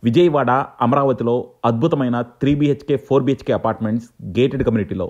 విజయవాడ, అమరావతిలో అద్భుతమైన 3 BHK 4 BHK apartments gated కమ్యూనిటీలో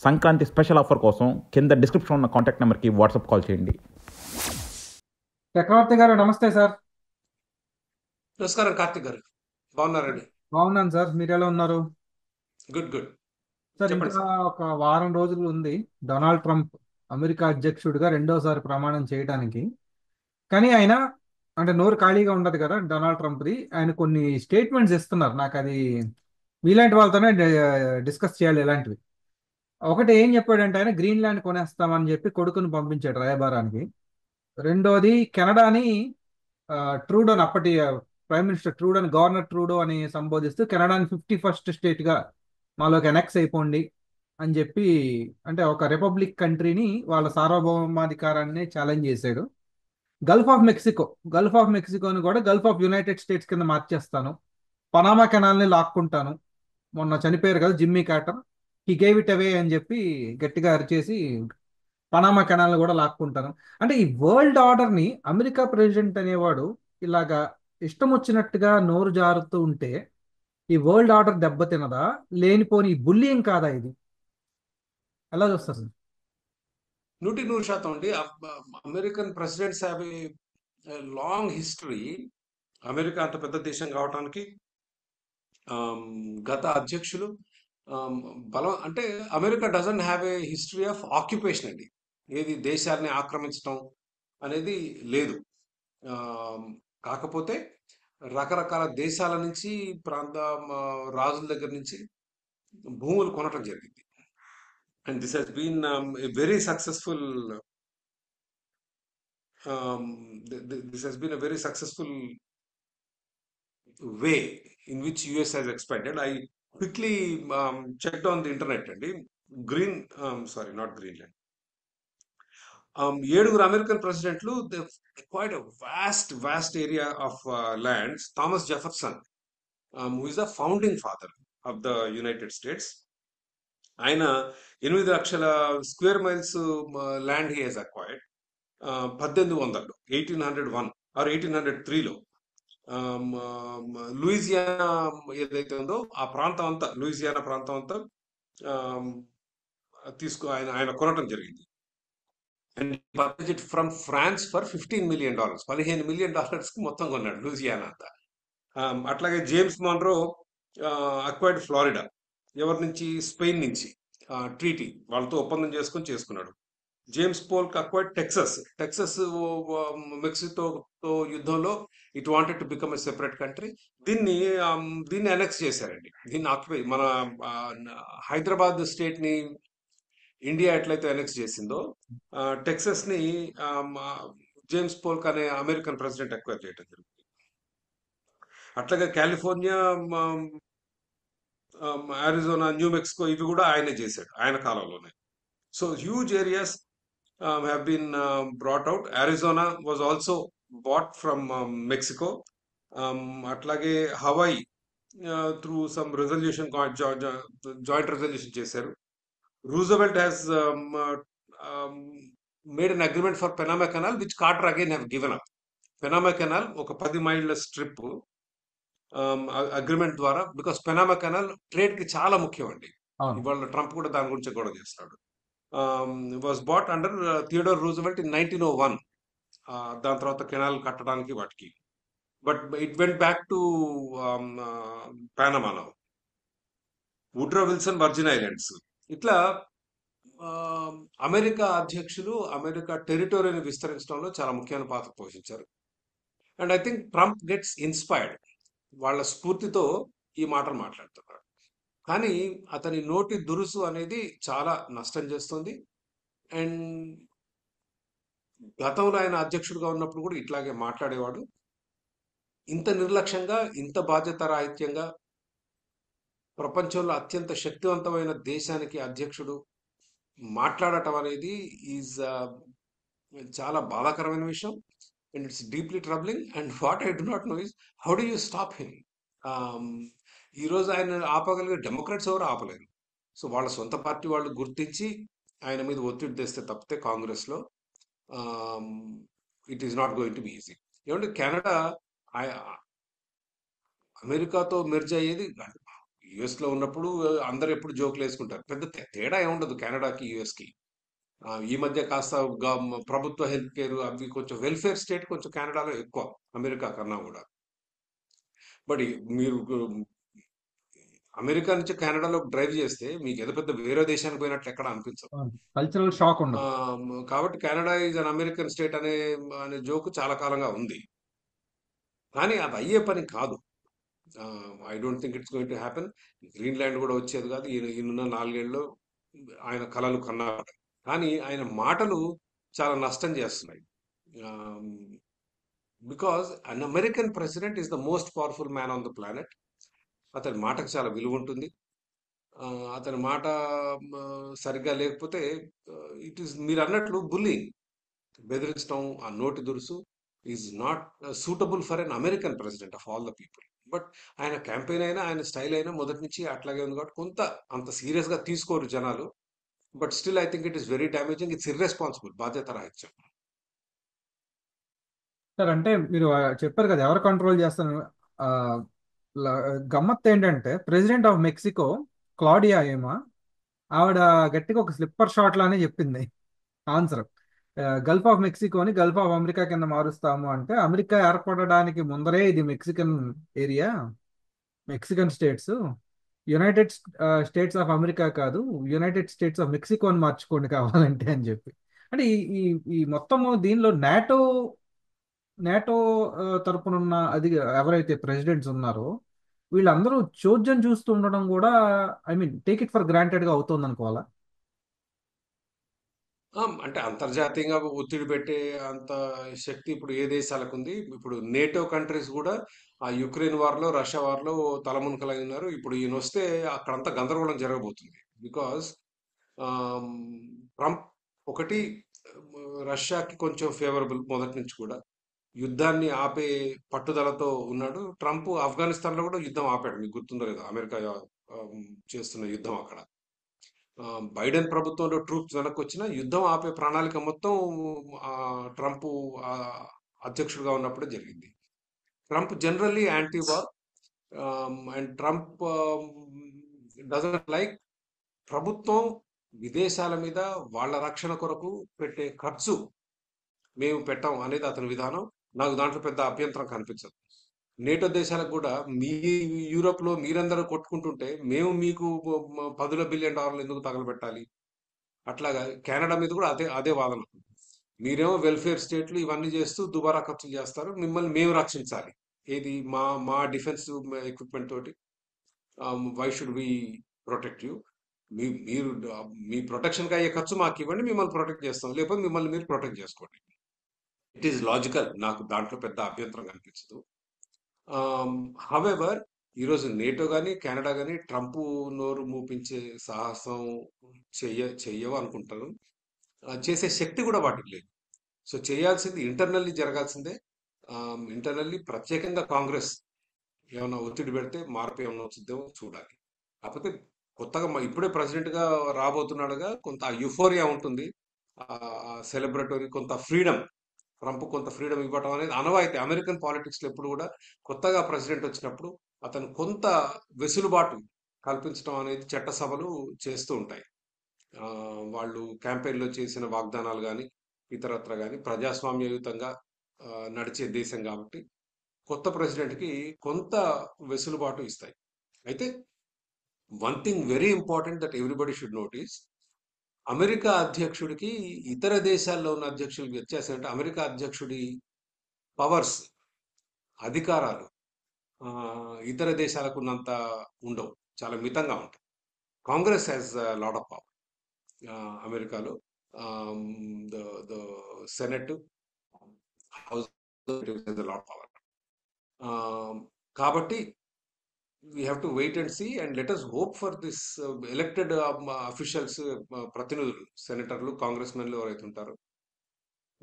సంక్రాంతి స్పెషల్ ఆఫర్ కోసం కింద డిస్క్రిప్షన్ ఉన్న కాంటాక్ట్ నెంబర్కి వాట్సాప్ కాల్ చేయండి. చక్రవర్తి గారు నమస్తే సార్. నమస్కారం కార్తిక్ గారు, బాగున్నారండి? బాగున్నాను సార్, మీరు ఎలా ఉన్నారు? Good good. సార్, చెప్పండి ఇంకా సార్. ఒక వారం రోజులు ఉంది డొనాల్డ్ ట్రంప్ అమెరికా అధ్యక్షుడిగా రెండోసారి ప్రమాణం చేయడానికి. కానీ ఆయన అంటే నోరు ఖాళీగా ఉండదు కదా డొనాల్డ్ ట్రంప్ది. ఆయన కొన్ని స్టేట్మెంట్స్ ఇస్తున్నారు. నాకు అది మీలాంటి వాళ్ళతోనే డిస్కస్ చేయాలి ఇలాంటివి. ఒకటి ఏం చెప్పాడంటే, ఆయన గ్రీన్లాండ్ కొనేస్తామని చెప్పి కొడుకుని పంపించాడు రాయబారానికి. రెండోది కెనడాని ఆ, ట్రూడోని అప్పటి ప్రైమ్ మినిస్టర్ ట్రూడోని గవర్నర్ ట్రూడో అని సంబోధిస్తూ కెనడాని 51st స్టేట్గా మాలోకి ఎనెక్స్ అయిపోండి అని చెప్పి, అంటే ఒక రిపబ్లిక్ కంట్రీని వాళ్ళ సార్వభౌమాధికారాన్ని ఛాలెంజ్ చేశాడు. గల్ఫ్ ఆఫ్ మెక్సికోని కూడా గల్ఫ్ ఆఫ్ యునైటెడ్ స్టేట్స్ కింద మార్చేస్తాను. పనామా కెనాల్ని లాక్కుంటాను. మొన్న చనిపోయారు కదా Jimmy Carter, he gave it away అని చెప్పి గట్టిగా అరిచేసి పనామా కెనాల్ని కూడా లాక్కుంటాను. అంటే ఈ వరల్డ్ ఆర్డర్ని అమెరికా ప్రెసిడెంట్ అనేవాడు ఇలాగా ఇష్టం వచ్చినట్టుగా నోరు జారుతూ ఉంటే ఈ వరల్డ్ ఆర్డర్ దెబ్బతినదా? లేనిపోని బుల్లింగ్ కాదా ఇది? ఎలా చూస్తారు సార్? 100% అండి. American presidents have a long history. America అంత పెద్ద దేశం కావడానికి గత అధ్యక్షులు ఆమ్, బలం అంటే America doesn't have a history of occupation అండి. ఏది దేశాన్ని ఆక్రమించడం అనేది లేదు. ఆమ్, కాకపోతే రకరకాల దేశాల నుంచి రాజుల దగ్గర నుంచి భూములు కొనటం జరిగింది. And this has been a very successful this has been a very successful way in which US has expanded. I quickly checked on the internet and sorry, not Greenland. ఏడుగురు అమెరికన్ ప్రెసిడెంట్లు acquired a vast area of lands. Thomas Jefferson, who is the founding father of the United States, ఆయన 8 లక్షల square miles land he has acquired 1800 1801 or 1803లో. Louisiana ఏదైతే ఉందో ఆ ప్రాంతం అంతా, లూయిజియానా ప్రాంతం అంతా ఆయన కొనటం జరిగింది. And purchase it from France for $15 million. $15 million మొత్తం కొన్నాడు లూయిజియానా అంతా. అట్లాగే జేమ్స్ మాన్రో అక్వైర్డ్ ఫ్లోరిడా. ఎవరి నుంచి? స్పెయిన్ నుంచి. ట్రీటీ వాళ్ళతో ఒప్పందం చేసుకున్నాడు. జేమ్స్ పోల్క్ అక్వైర్డ్ టెక్సస్ మెక్సికోతో యుద్ధంలో it wanted to become a separate country. దీన్ని అనెక్స్ చేశారండి. దీన్ని ఆక్యుపై మన హైదరాబాద్ స్టేట్ ని ఇండియా ఎట్లయితే అనెక్స్ చేసిందో టెక్సస్ ని జేమ్స్ పోల్క్ అనే అమెరికన్ ప్రెసిడెంట్ అక్వైర్ చేయడం జరిగింది. అట్లాగే కాలిఫోర్నియా, అరిజోనా, న్యూ మెక్సికో ఇవి కూడా ఆయనే చేశాడు ఆయన కాలంలోనే. So huge areas have been brought out. Arizona was also bought from Mexico. అట్లాగే Hawaii through some resolution, joint resolution చేశారు. Roosevelt has made an agreement for Panama canal which Carter again have given up. Panama canal ఒక 10 మైళ్ళ strip agreement ద్వారా, because Panama canal trade కి చాలా ముఖ్యం అండి. అవును. ఇవాళ ట్రంప్ కూడా దాని గురించి గొడవ చేస్తున్నాడు. Was bought under Theodore Roosevelt in 1901. దాని తర్వాత కెనాల్ కట్టడానికి వాటికి. But it went back to Panama now. Woodrow Wilson Virgin Islands. ఇట్లా అమెరికా అధ్యక్షులు అమెరికా టెరిటోరీని విస్తరించడంలో చాలా ముఖ్యమైన పాత్ర పోషించారు. And I think Trump gets inspired. వాళ్ళ స్ఫూర్తితో ఈ మాటలు మాట్లాడుతున్నాడు. కానీ అతని నోటి దురుసు అనేది చాలా నష్టం చేస్తుంది. అండ్ గతంలో ఆయన అధ్యక్షుడిగా ఉన్నప్పుడు కూడా ఇట్లాగే మాట్లాడేవాడు. ఇంత నిర్లక్ష్యంగా, ఇంత బాధ్యతారాహిత్యంగా ప్రపంచంలో అత్యంత శక్తివంతమైన దేశానికి అధ్యక్షుడు మాట్లాడటం అనేది ఈజ్ చాలా బాధాకరమైన విషయం. And it's deeply troubling. And what I do not know is how do you stop him. ఈ రోజు ఆయన ఆపగలిగే డెమోక్రాట్స్ ఎవరు ఆపలేరు. సో వాళ్ళ సొంత పార్టీ వాళ్ళు గుర్తించి ఆయన మీద ఒత్తిడి తెస్తే తప్పితే కాంగ్రెస్ లో it is not going to be easy. ఏమంటే కెనడా అమెరికాతో మెర్జ్ అయ్యేది యుఎస్ లో ఉన్నప్పుడు అందరు ఎప్పుడు జోకులు వేసుకుంటారు. పెద్ద తేడా ఏముండదు కెనడాకి యుఎస్ కి. ఈ మధ్య కాస్త ప్రభుత్వ హెల్త్ కేర్ అవి కొంచెం వెల్ఫేర్ స్టేట్ కొంచెం కెనడాలో ఎక్కువ అమెరికా కన్నా కూడా. బట్ మీరు అమెరికా నుంచి కెనడాలో డ్రైవ్ చేస్తే మీకు ఏదో పెద్ద వేరే దేశానికి పోయినట్లు ఎక్కడ అనిపించదు. కల్చరల్ షాక్ ఆ, ఉండదు. కాబట్టి Canada is an American state అనే అనే జోకు చాలా కాలంగా ఉంది. కానీ అది అయ్యే పని కాదు. I don't think it's going to happen. Greenland కూడా వచ్చేది కాదు. ఈయన 4 ఏళ్ళలో ఆయన కలలు కన్నారు. కానీ ఆయన మాటలు చాలా నష్టం చేస్తున్నాయి. Because an American president is the most powerful man on the planet. అతని మాటకు చాలా విలువ ఉంటుంది. అతని మాట సరిగ్గా లేకపోతే ఇట్ ఈస్ మీరు అన్నట్లు బుల్లింగ్, బెదిరించడం, ఆ నోటి దురుసు is not suitable for an American president of all the people. But ఆయన క్యాంపెయిన్ అయినా ఆయన స్టైల్ అయినా మొదటి నుంచి అట్లాగే ఉంది కాబట్టి కొంత అంత సీరియస్ గా తీసుకోరు జనాలు. But still I think it is very damaging. It's irresponsible, బాధ్యత రాహిత్యం. సార్ అంటే మీరు చెప్పారు కదా ఎవరు కంట్రోల్ చేస్తారు. ఆ, ల- గమ్మత్ ఏంటంటే ప్రెసిడెంట్ ఆఫ్ మెక్సికో క్లాడియా ఏమా ఆవిడ గట్టిగా ఒక స్లిప్పర్ షాట్ లానే చెప్పింది ఆన్సర్. గల్ఫ్ ఆఫ్ మెక్సికోని గల్ఫ్ ఆఫ్ అమెరికా కింద మారుస్తాము అంటే అమెరికా ఏర్పడడానికి ముందరే ఇది Mexican area, Mexican states, United States of America కాదు, యునైటెడ్ స్టేట్స్ ఆఫ్ మెక్సికో అని మార్చుకోండి కావాలంటే అని చెప్పి. అంటే ఈ ఈ ఈ మొత్తము దీనిలో నాటో నాటో తరపునున్న అది ఎవరైతే ప్రెసిడెంట్స్ ఉన్నారో వీళ్ళందరూ చోద్యం చూస్తూ ఉండడం కూడా I mean take it for granted గా అవుతుంది అనుకోవాలా. అంటే అంతర్జాతీయంగా ఒత్తిడి పెట్టే అంత శక్తి ఇప్పుడు ఏ దేశాలకు ఉంది? ఇప్పుడు నేటో కంట్రీస్ కూడా ఆ యుక్రెయిన్ వార్లో, రష్యా వార్లో తలమునకలై ఉన్నారు. ఇప్పుడు ఈయన వస్తే అక్కడంతా గందరగోళం జరగబోతుంది. బికాస్ ట్రంప్ ఒకటి రష్యాకి కొంచెం ఫేవరబుల్ మొదటి నుంచి కూడా. యుద్ధాన్ని ఆపే పట్టుదలతో ఉన్నాడు. ట్రంప్ ఆఫ్ఘనిస్తాన్లో కూడా యుద్ధం ఆపాడు. మీకు గుర్తుందో లేదో అమెరికా చేస్తున్న యుద్ధం అక్కడ. బైడెన్ ప్రభుత్వంలో ట్రూప్స్ వెనక్కి వచ్చిన యుద్ధం ఆపే ప్రణాళిక మొత్తం ఆ, ట్రంప్ ఆ, అధ్యక్షుడిగా ఉన్నప్పుడే జరిగింది. Trump generally anti war and Trump doesn't like ప్రభుత్వం విదేశాల మీద వాళ్ళ రక్షణ కొరకు పెట్టే ఖర్చు మేము పెట్టాం అనేది అతని విధానం. నాకు దాంట్లో పెద్ద అభ్యంతరం కనిపించదు. నేటో దేశాలకు కూడా మీ యూరోప్ లో మీరందరూ కొట్టుకుంటుంటే మేము మీకు $10 బిలియన్ ఎందుకు తగలబెట్టాలి? అట్లాగా కెనడా మీద కూడా అదే అదే వాదన. మీరేమో వెల్ఫేర్ స్టేట్లు ఇవన్నీ చేస్తూ దుబారా ఖర్చులు చేస్తారు, మిమ్మల్ని మేము రక్షించాలి. ఏది మా డిఫెన్స్ ఎక్విప్మెంట్ తోటి. Why should we protect you? మీరు మీ ప్రొటెక్షన్కి అయ్యే ఖర్చు మాకు ఇవ్వండి, మిమ్మల్ని ప్రొటెక్ట్ చేస్తాం. లేకపోతే మిమ్మల్ని మీరు ప్రొటెక్ట్ చేసుకోండి. It is logical. నాకు దాంట్లో పెద్ద అభ్యంతరం కనిపించదు. హవెవర్ ఈరోజు నేటో కానీ కెనడా కానీ ట్రంప్ నోరు మూపించే సాహసం చెయ్యవు అనుకుంటాను. చేసే శక్తి కూడా వాటికి లేదు. సో చేయాల్సింది ఇంటర్నల్లీ జరగాల్సిందే. ఇంటర్నల్లీ ప్రత్యేకంగా కాంగ్రెస్ ఏమైనా ఒత్తిడి పెడితే మార్పు ఏమైనా వచ్చిద్దేమో చూడాలి. కాకపోతే కొత్తగా ఇప్పుడే ప్రెసిడెంట్ గా రాబోతున్నాడుగా, కొంత యుఫోరియా ఉంటుంది. సెలబ్రేటరీ కొంత ఫ్రీడమ్, ట్రంప్ కొంత ఫ్రీడమ్ ఇవ్వటం అనేది అనవాయితీ అమెరికన్ పాలిటిక్స్ లో. ఎప్పుడు కూడా కొత్తగా ప్రెసిడెంట్ వచ్చినప్పుడు అతను కొంత వెసులుబాటు కల్పించడం అనేది చట్టసభలు చేస్తూ ఉంటాయి. ఆ, వాళ్ళు క్యాంపెయిన్లో చేసిన వాగ్దానాలు కానీ ఇతరత్ర కానీ ప్రజాస్వామ్యయుతంగా నడిచే దేశం కాబట్టి కొత్త ప్రెసిడెంట్కి కొంత వెసులుబాటు ఇస్తాయి. అయితే one thing very important that everybody should notice, America అధ్యక్షుడికి ఇతర దేశాల్లో ఉన్న అధ్యక్షులకి వ్యత్యాసం అంటే అమెరికా అధ్యక్షుడి పవర్స్, అధికారాలు ఇతర దేశాలకు ఉన్నంత ఉండవు, చాలా మితంగా ఉంటాయి. Congress has lot of power అమెరికాలో. The senate house lot power. కాబట్టి we have to wait and see and let us hope for this elected officials, ప్రతినిధులు, సెనేటర్లు, కాంగ్రెస్మెన్లు ఎవరైతే ఉంటారో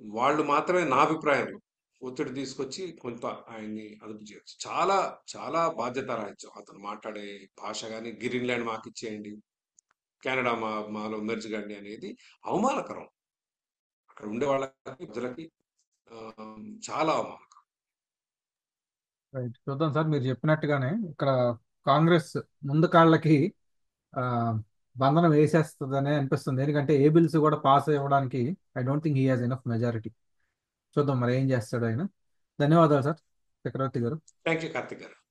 వాళ్ళు మాత్రమే నా అభిప్రాయంలో ఒత్తిడి తీసుకొచ్చి కొంత ఆయన్ని అదుపు చేయొచ్చు. చాలా చాలా బాధ్యత రాహిత్యం అతను మాట్లాడే భాష. కానీ గ్రీన్లాండ్ మాకు ఇచ్చేయండి, కెనడా మాలో మెర్జ్ కండి అనేది అవమానకరం. అక్కడ ఉండే వాళ్ళకి, ప్రజలకి చాలా అవమానం. రైట్. చూద్దాం సార్, మీరు చెప్పినట్టుగానే ఇక్కడ కాంగ్రెస్ ముందు కాళ్ళకి ఆ, బంధనం వేసేస్తుందనే అనిపిస్తుంది. ఎందుకంటే ఏ బిల్స్ కూడా పాస్ అవ్వడానికి I don't think he has enough majority. చూద్దాం మరి ఏం చేస్తాడు ఆయన. ధన్యవాదాలు సార్ చక్రవర్తి గారు. థ్యాంక్ యూ కార్తిక్ గారు.